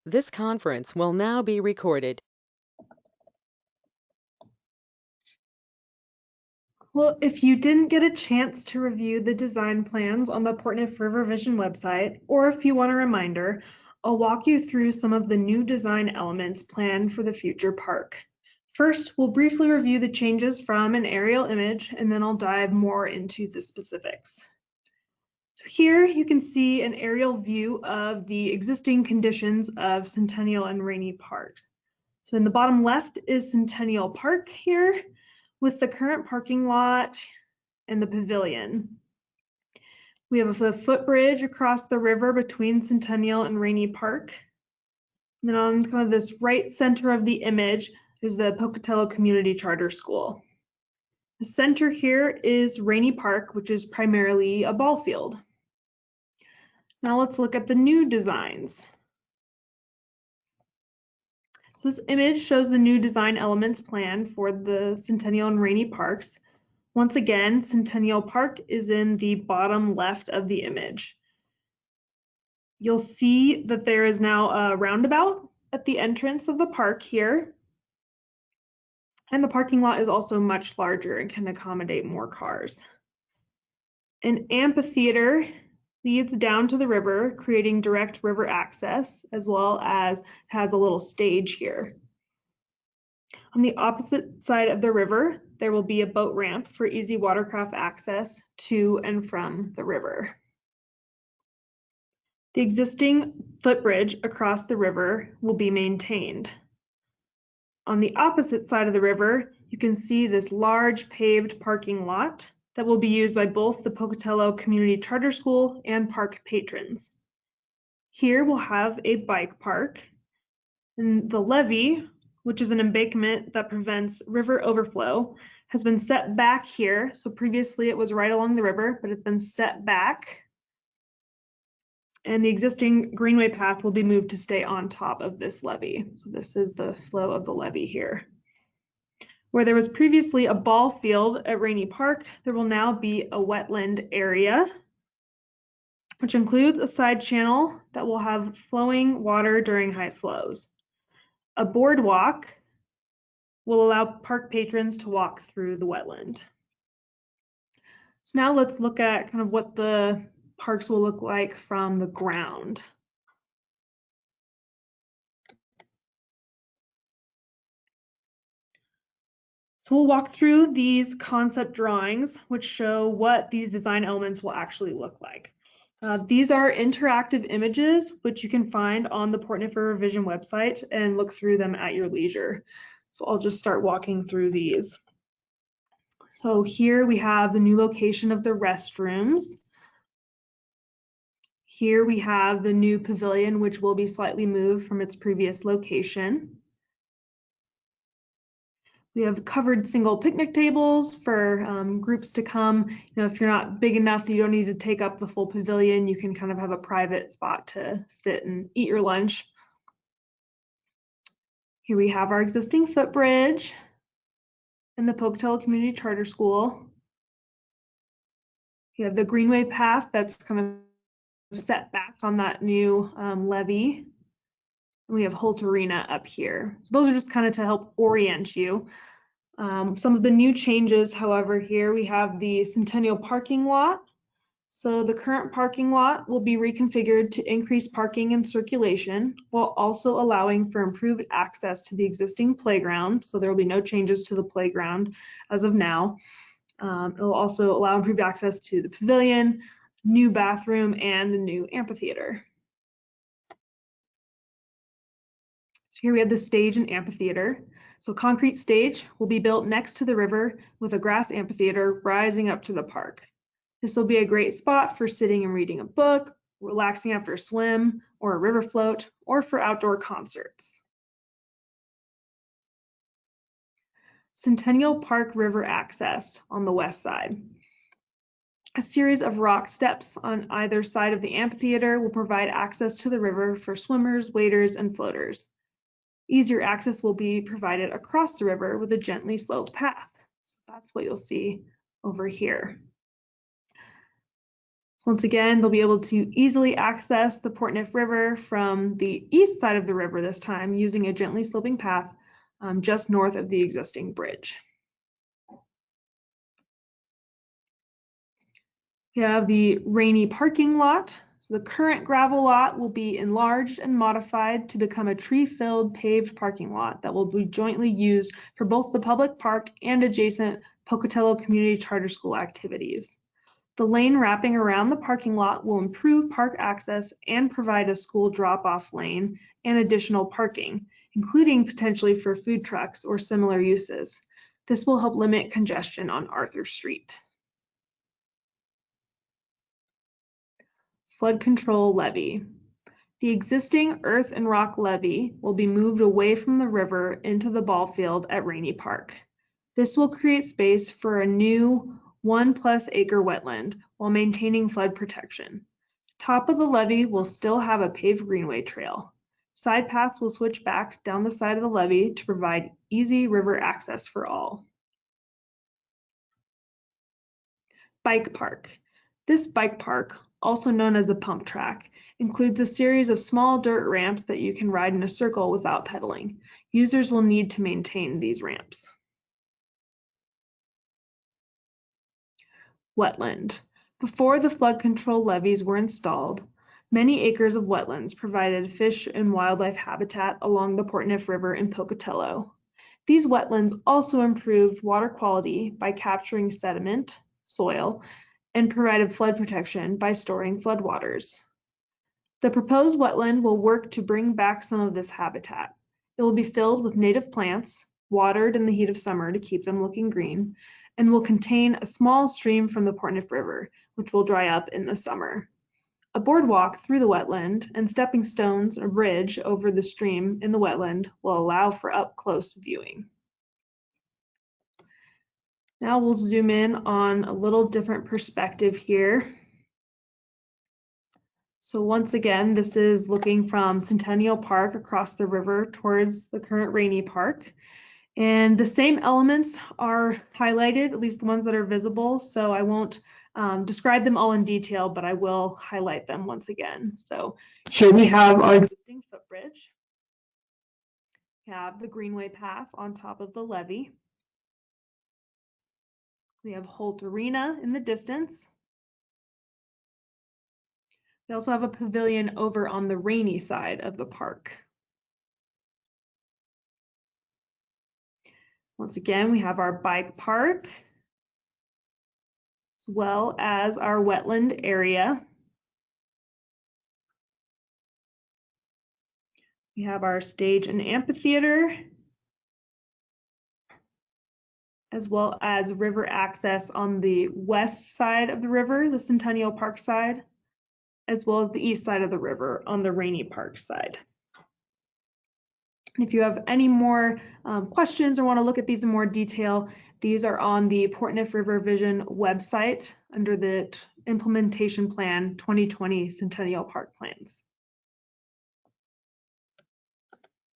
This conference will now be recorded. Well, if you didn't get a chance to review the design plans on the Portneuf River Vision website, or if you want a reminder, I'll walk you through some of the new design elements planned for the future park. First, we'll briefly review the changes from an aerial image, and then I'll dive more into the specifics. So here you can see an aerial view of the existing conditions of Centennial and Rainey Parks. So in the bottom left is Centennial Park here, with the current parking lot and the pavilion. We have a footbridge across the river between Centennial and Rainey Park. And then on kind of this right center of the image is the Pocatello Community Charter School. The center here is Rainey Park, which is primarily a ball field. Now let's look at the new designs. So this image shows the new design elements planned for the Centennial and Rainey Parks. Once again, Centennial Park is in the bottom left of the image. You'll see that there is now a roundabout at the entrance of the park here. And the parking lot is also much larger and can accommodate more cars. An amphitheater leads down to the river, creating direct river access, as well as has a little stage here. On the opposite side of the river, there will be a boat ramp for easy watercraft access to and from the river. The existing footbridge across the river will be maintained. On the opposite side of the river, you can see this large paved parking lot that will be used by both the Pocatello Community Charter School and park patrons. Here we'll have a bike park, and the levee, which is an embankment that prevents river overflow, has been set back here. So previously it was right along the river, but it's been set back. And the existing greenway path will be moved to stay on top of this levee. So this is the flow of the levee here. Where there was previously a ball field at Rainey Park, there will now be a wetland area, which includes a side channel that will have flowing water during high flows. A boardwalk will allow park patrons to walk through the wetland. So now let's look at kind of what the parks will look like from the ground. So we'll walk through these concept drawings, which show what these design elements will actually look like. These are interactive images, which you can find on the Portneuf River Vision website and look through them at your leisure. So I'll just start walking through these. So here we have the new location of the restrooms. Here we have the new pavilion, which will be slightly moved from its previous location. We have covered single picnic tables for groups to come. You know, if you're not big enough that you don't need to take up the full pavilion, you can kind of have a private spot to sit and eat your lunch. Here we have our existing footbridge and the Pocatello Community Charter School. You have the greenway path that's kind of set back on that new levee. And we have Holt Arena up here. So those are just kind of to help orient you. Some of the new changes, however, here we have the Centennial parking lot. So the current parking lot will be reconfigured to increase parking and circulation while also allowing for improved access to the existing playground. So there will be no changes to the playground as of now. It will also allow improved access to the pavilion, new bathroom, and the new amphitheater. So here we have the stage and amphitheater. So concrete stage will be built next to the river with a grass amphitheater rising up to the park. This will be a great spot for sitting and reading a book, relaxing after a swim or a river float, or for outdoor concerts. Centennial Park River access on the west side. A series of rock steps on either side of the amphitheater will provide access to the river for swimmers, waders, and floaters. Easier access will be provided across the river with a gently sloped path. So that's what you'll see over here. Once again, they'll be able to easily access the Portneuf River from the east side of the river this time using a gently sloping path just north of the existing bridge. We have the Rainey parking lot. So the current gravel lot will be enlarged and modified to become a tree-filled paved parking lot that will be jointly used for both the public park and adjacent Pocatello Community Charter School activities. The lane wrapping around the parking lot will improve park access and provide a school drop-off lane and additional parking, including potentially for food trucks or similar uses. This will help limit congestion on Arthur Street. Flood control levee. The existing earth and rock levee will be moved away from the river into the ball field at Rainey Park. This will create space for a new 1+ acre wetland while maintaining flood protection. Top of the levee will still have a paved greenway trail. Side paths will switch back down the side of the levee to provide easy river access for all. Bike park. This bike park, also known as a pump track, includes a series of small dirt ramps that you can ride in a circle without pedaling. Users will need to maintain these ramps. Wetland. Before the flood control levees were installed, many acres of wetlands provided fish and wildlife habitat along the Portneuf River in Pocatello. These wetlands also improved water quality by capturing sediment, soil, and provided flood protection by storing floodwaters. The proposed wetland will work to bring back some of this habitat. It will be filled with native plants, watered in the heat of summer to keep them looking green, and will contain a small stream from the Portneuf River, which will dry up in the summer. A boardwalk through the wetland and stepping stones, a bridge over the stream in the wetland will allow for up-close viewing. Now we'll zoom in on a little different perspective here. So once again, this is looking from Centennial Park across the river towards the current Rainey Park. And the same elements are highlighted, at least the ones that are visible. So I won't describe them all in detail, but I will highlight them once again. So here we have our existing footbridge. We have the greenway path on top of the levee. We have Holt Arena in the distance. We also have a pavilion over on the Rainey side of the park. Once again, we have our bike park, as well as our wetland area. We have our stage and amphitheater, as well as river access on the west side of the river, the Centennial Park side, as well as the east side of the river on the Rainey Park side. If you have any more questions or want to look at these in more detail, these are on the Portneuf River Vision website under the Implementation Plan 2020 Centennial Park Plans.